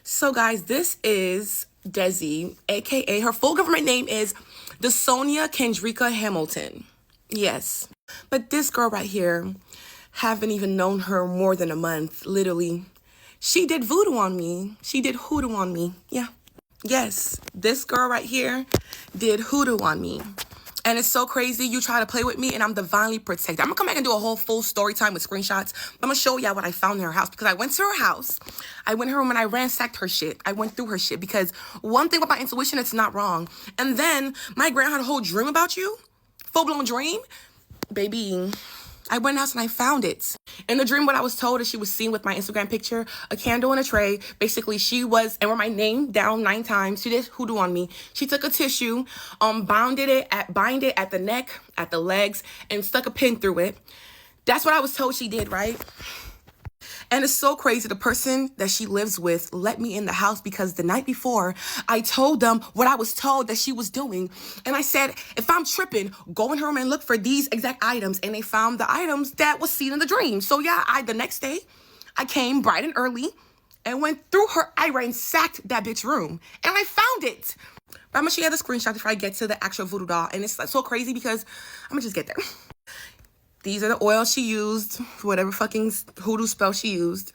So guys, this is Desi, aka her full government name is DeSonia Kendrika Hamilton. Yes. But this girl right here, haven't even known her more than a month, literally. She did voodoo on me. She did hoodoo on me. Yeah. Yes, this girl right here did hoodoo on me. And it's so crazy. You try to play with me and I'm divinely protected. I'm gonna come back and do a whole full story time with screenshots. I'm gonna show y'all what I found in her house because I went to her house. I went in her room and I ransacked her shit. I went through her shit because one thing about my intuition, it's not wrong. And then my grandma had a whole dream about you. Full-blown dream. Baby, I went in the house and I found it. In the dream, what I was told is she was seen with my Instagram picture, a candle in a tray. Basically, she was, and wrote my name down 9 times. She did hoodoo on me. She took a tissue, bind it at the neck, at the legs, and stuck a pin through it. That's what I was told she did, right? And it's so crazy. The person that she lives with let me in the house because the night before, I told them what I was told that she was doing. And I said, if I'm tripping, go in her room and look for these exact items. And they found the items that was seen in the dream. So yeah, the next day, I came bright and early and went through her. I ransacked that bitch room and I found it. But I'm gonna show you the screenshot before I get to the actual voodoo doll. And it's so crazy because I'm gonna just get there. These are the oils she used, whatever fucking hoodoo spell she used.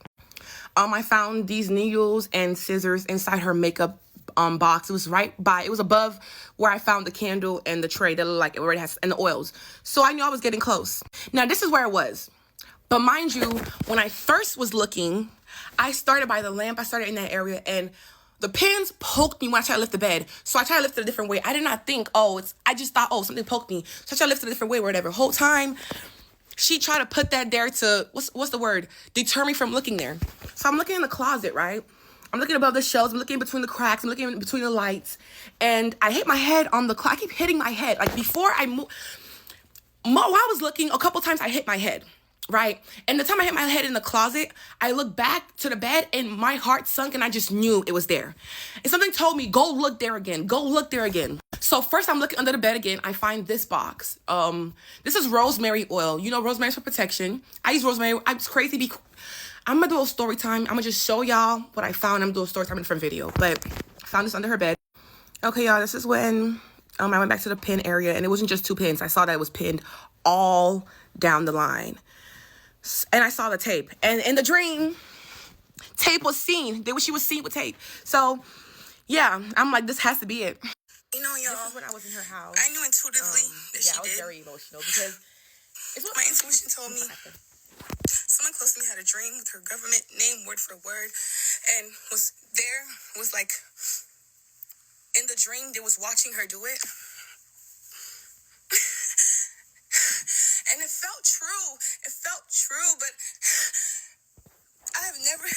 I found these needles and scissors inside her makeup box. It was it was above where I found the candle and the tray that looked like it already has, and the oils. So I knew I was getting close. Now, this is where it was. But mind you, when I first was looking, I started by the lamp. I started in that area, and the pins poked me when I tried to lift the bed. So I tried to lift it a different way. I did not think, I just thought, something poked me. So I tried to lift it a different way or whatever. Whole time, she tried to put that there to, what's the word? Deter me from looking there. So I'm looking in the closet, right? I'm looking above the shelves. I'm looking between the cracks. I'm looking in between the lights. And I hit my head on the clock. I keep hitting my head. Like before I move, while I was looking, a couple times I hit my head, right? And the time I hit my head in the closet, I looked back to the bed and my heart sunk and I just knew it was there. And something told me, go look there again. Go look there again. So first I'm looking under the bed again. I find this box. This is rosemary oil. You know, rosemary's for protection. I use rosemary. I'm crazy. I'm gonna do a story time. I'm gonna just show y'all what I found. I'm gonna do a story time in a different video. But I found this under her bed. Okay, y'all, this is when I went back to the pin area and it wasn't just 2 pins. I saw that it was pinned all down the line. And I saw the tape. And in the dream, tape was seen. She was seen with tape. So, yeah, I'm like, this has to be it. You know, y'all, this is when I was in her house. I knew intuitively that she did. Yeah, I was very emotional because my intuition told me someone close to me had a dream with her government name word for word and was like, in the dream, they was watching her do it. And it felt true. It felt true, but I have never...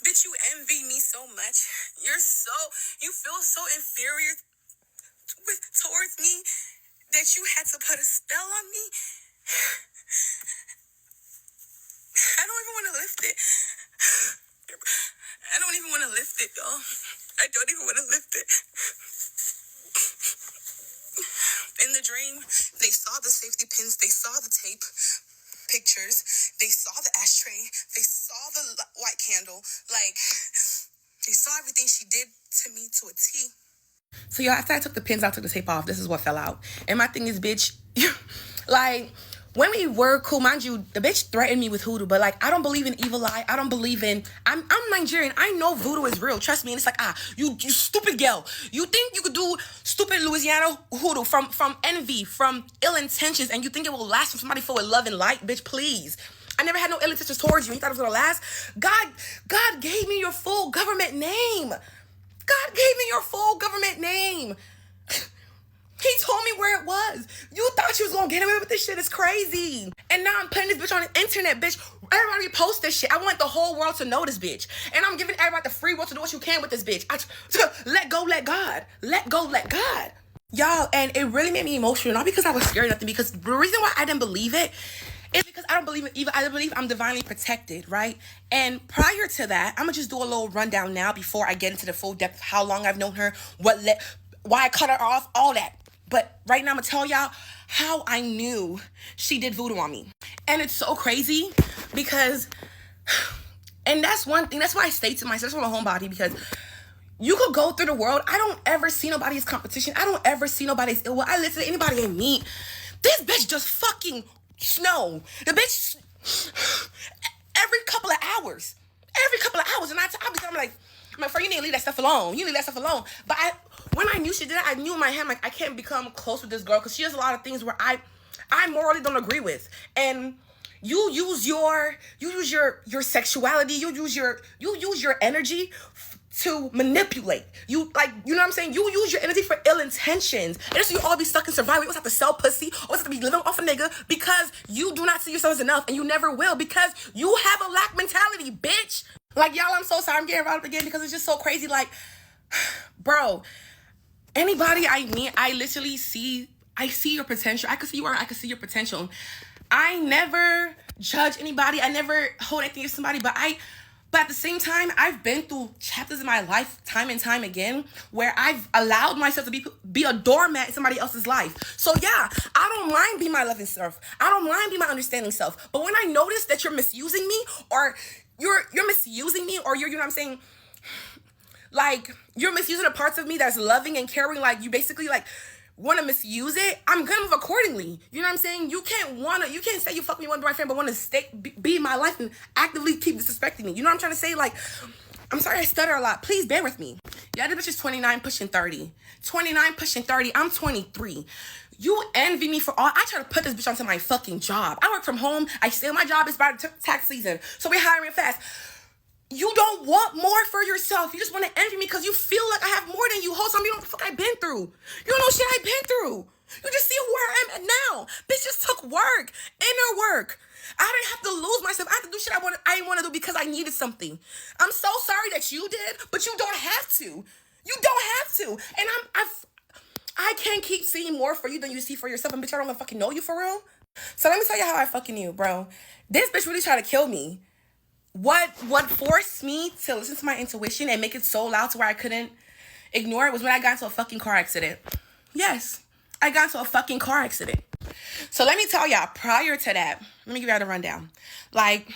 Bitch, you envy me so much. You feel so inferior towards me that you had to put a spell on me. I don't even want to lift it. I don't even want to lift it, y'all. I don't even want to lift it. In the dream, they saw the safety pins, they saw the tape pictures, they saw the ashtray, they saw the white candle, like, they saw everything she did to me to a T. So y'all, after I took the pins out, took the tape off, this is what fell out. And my thing is, bitch, like, when we were cool, mind you, the bitch threatened me with hoodoo, but like, I don't believe in evil eye. I don't believe in, I'm Nigerian. I know voodoo is real. Trust me. And it's like, you stupid girl. You think you could do stupid Louisiana hoodoo from envy, from ill intentions, and you think it will last from somebody full of love and light? Bitch, please. I never had no ill intentions towards you. You thought it was gonna last? God gave me your full government name. God gave me your full government name. He told me where it was. You thought you was gonna get away with this shit. It's crazy. And now I'm putting this bitch on the internet, bitch. Everybody post this shit. I want the whole world to know this bitch. And I'm giving everybody the free will to do what you can with this bitch. Let go, let God. Let go, let God. Y'all, and it really made me emotional. Not because I was scared or nothing. Because the reason why I didn't believe it is because I don't believe in evil. I believe I'm divinely protected, right? And prior to that, I'm gonna just do a little rundown now before I get into the full depth of how long I've known her, why I cut her off, all that. But right now, I'm going to tell y'all how I knew she did voodoo on me. And it's so crazy because And that's one thing. That's why I stay to myself. That's my homebody, because you could go through the world. I don't ever see nobody's competition. I don't ever see nobody's ill will. I listen to anybody I meet. This bitch just fucking snow. The bitch every couple of hours. Every couple of hours. And I'm like, my friend, you need to leave that stuff alone. You need to leave that stuff alone. But when I knew she did it, I knew in my head, like, I can't become close with this girl because she has a lot of things where I morally don't agree with. And you use your sexuality, you use your energy to manipulate. You know what I'm saying? You use your energy for ill intentions. And so you all be stuck in survival. You always have to sell pussy, always have to be living off a nigga because you do not see yourself as enough, and you never will because you have a lack mentality, bitch. Like, y'all, I'm so sorry I'm getting riled up again because it's just so crazy. Like, bro, anybody I meet, I literally see your potential. I can see your potential. I never judge anybody. I never hold anything against somebody, but at the same time, I've been through chapters in my life time and time again where I've allowed myself to be a doormat in somebody else's life. So yeah, I don't mind being my loving self. I don't mind being my understanding self. But when I notice that you're misusing me, or you're misusing me, or you're, you know what I'm saying, like, you're misusing the parts of me that's loving and caring, like, you basically, like, want to misuse it, I'm gonna move accordingly. You know what I'm saying? You can't say you fuck me one boyfriend but want to be in my life and actively keep disrespecting me. You know what I'm trying to say? Like, I'm sorry I stutter a lot. Please bear with me. Yeah, the bitch is 29 pushing 30. 29 pushing 30. I'm 23. You envy me for all. I try to put this bitch onto my fucking job. I work from home. I stay on my job. It's about tax season. So we're hiring fast. You don't want more for yourself. You just want to envy me because you feel like I have more than you. Hold on, you know what the fuck I've been through. You don't know shit I've been through. You just see where I am at now. Bitch just took work, inner work. I didn't have to lose myself. I had to do shit I didn't want to do because I needed something. I'm so sorry that you did, but you don't have to. You don't have to. And I can't keep seeing more for you than you see for yourself. And bitch, I don't even fucking know you for real. So let me tell you how I fucking knew, bro. This bitch really tried to kill me. What forced me to listen to my intuition and make it so loud to where I couldn't ignore it was when I got into a fucking car accident. Yes, I got into a fucking car accident. So let me tell y'all, prior to that, let me give y'all the rundown. Like,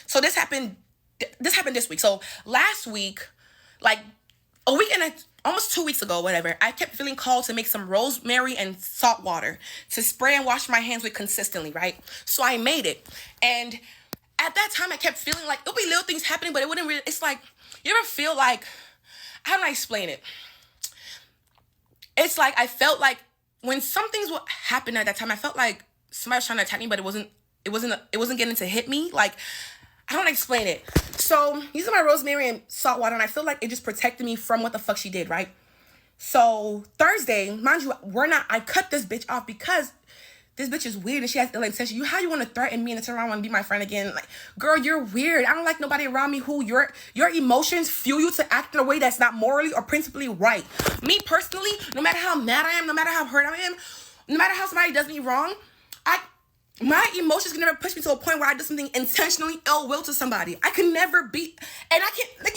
so this happened this week. So last week, like a week and almost 2 weeks ago, whatever, I kept feeling called to make some rosemary and salt water to spray and wash my hands with consistently, right? So I made it. And at that time, I kept feeling like it'll be little things happening, but it wouldn't really, it's like, you ever feel like, how do I explain it? It's like, I felt like when some things would happen at that time, I felt like somebody was trying to attack me, but it wasn't getting to hit me. Like, I don't explain it. So, using my rosemary and salt water, and I feel like it just protected me from what the fuck she did, right? So, Thursday, mind you, I cut this bitch off because this bitch is weird and she has ill intention. How you want to threaten me and turn around and be my friend again? Like, girl, you're weird. I don't like nobody around me who your emotions fuel you to act in a way that's not morally or principally right. Me personally, no matter how mad I am, no matter how hurt I am, no matter how somebody does me wrong, my emotions can never push me to a point where I do something intentionally ill will to somebody. I can never be, and I can't, like,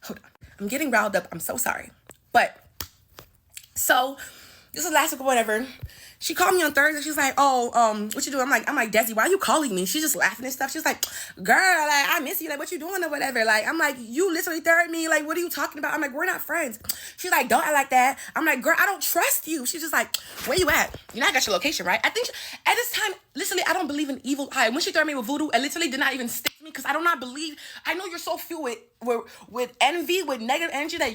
hold on. I'm getting riled up. I'm so sorry. But, so, this was last week or whatever. She called me on Thursday. She's like, what you doing? I'm like, Desi, why are you calling me? She's just laughing and stuff. She's like, girl, like, I miss you. Like, what you doing or whatever? Like, I'm like, you literally threatened me. Like, what are you talking about? I'm like, we're not friends. She's like, don't act like that. I'm like, girl, I don't trust you. She's just like, where you at? You know, I got your location, right? I think at this time, literally, I don't believe in evil eye. When she threatened me with voodoo, it literally did not even stick to me because I do not believe. I know you're so filled with envy, with negative energy that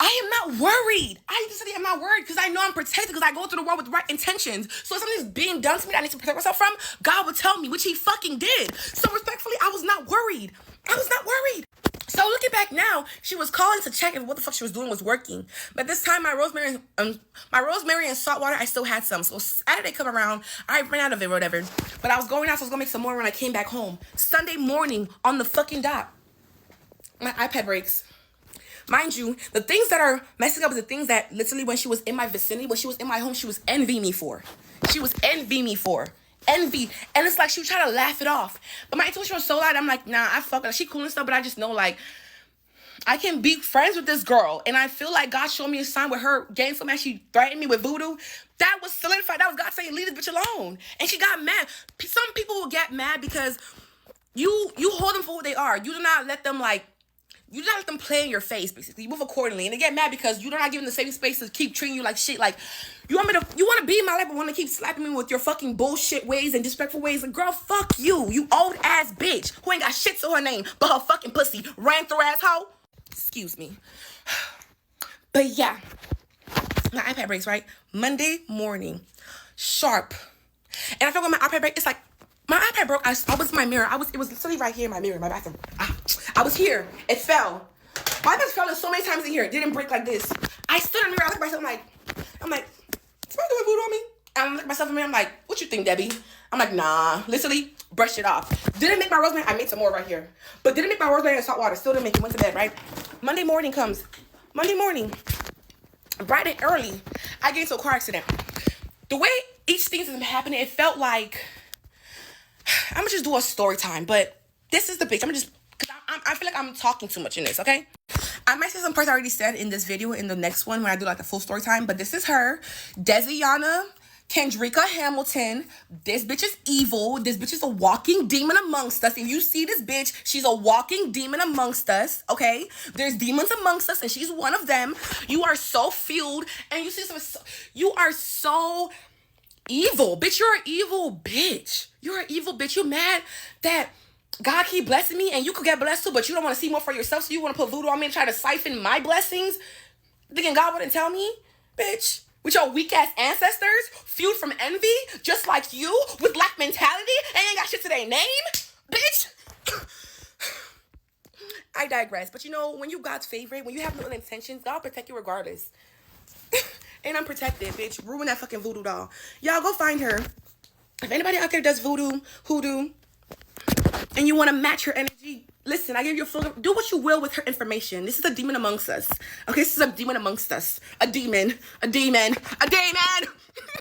I am not worried. I literally am not worried because I know I'm protected because I go through the world with the right intentions. So if something's being done to me that I need to protect myself from, God will tell me, which he fucking did. So respectfully, I was not worried. So looking back now, she was calling to check if what the fuck she was doing was working. But this time, my rosemary and salt water, I still had some. So Saturday come around, I ran out of it or whatever. But I was going out, so I was going to make some more when I came back home. Sunday morning, on the fucking dot, my iPad breaks. Mind you, the things that are messing up is the things that literally when she was in my vicinity, when she was in my home, she was envying me for. Envy. And it's like she was trying to laugh it off. But my intuition was so loud, I'm like, nah, I fuck her. She cool and stuff, but I just know, like, I can be friends with this girl. And I feel like God showed me a sign with her getting so mad she threatened me with voodoo. That was solidified. That was God saying, leave this bitch alone. And she got mad. Some people will get mad because you hold them for who they are. You do not let them play in your face, basically. You move accordingly. And they get mad because you're not giving the safe space to keep treating you like shit. Like, you want to be in my life, but want to keep slapping me with your fucking bullshit ways and disrespectful ways. Like, girl, fuck you. You old ass bitch who ain't got shit to her name but her fucking pussy. Ran through asshole. Excuse me. But yeah. My iPad breaks, right? Monday morning. Sharp. And I feel like my iPad break, it's like, my iPad broke. I was in my mirror. It was literally right here in my mirror, in my bathroom. I was here. It fell. My iPad fell so many times in here. It didn't break like this. I stood in the mirror. I looked at myself. I'm like, is somebody doing voodoo on me? And I look at myself in the mirror. I'm like, what you think, Debbie? I'm like, nah. Literally, brushed it off. Didn't make my rosemary. I made some more right here. But didn't make my rosemary in salt water. Still didn't make it. Went to bed, right? Monday morning comes. Monday morning. Bright and early. I get into a car accident. The way each thing is happening, it felt like, I'm gonna just do a story time, but this is the bitch. I feel like I'm talking too much in this, okay? I might say some parts I already said in this video in the next one when I do like a full story time, but this is her, Desiana Kendrika Hamilton. This bitch is evil. This bitch is a walking demon amongst us. If you see this bitch, she's a walking demon amongst us, okay? There's demons amongst us, and she's one of them. You are so fueled, and you are so evil. Bitch, you're an evil bitch. You're an evil bitch. You mad that God keep blessing me and you could get blessed too, but you don't want to see more for yourself, so you want to put voodoo on me and try to siphon my blessings? Thinking God wouldn't tell me? Bitch. With your weak-ass ancestors, fueled from envy, just like you, with lack mentality, and ain't got shit to their name? Bitch. I digress. But you know, when you God's favorite, when you have no ill intentions, God will protect you regardless. And I'm protected, bitch. Ruin that fucking voodoo doll. Y'all go find her. If anybody out there does voodoo, hoodoo, and you want to match her energy, listen, I give you a full, do what you will with her information. This is a demon amongst us. Okay, this is a demon amongst us. A demon.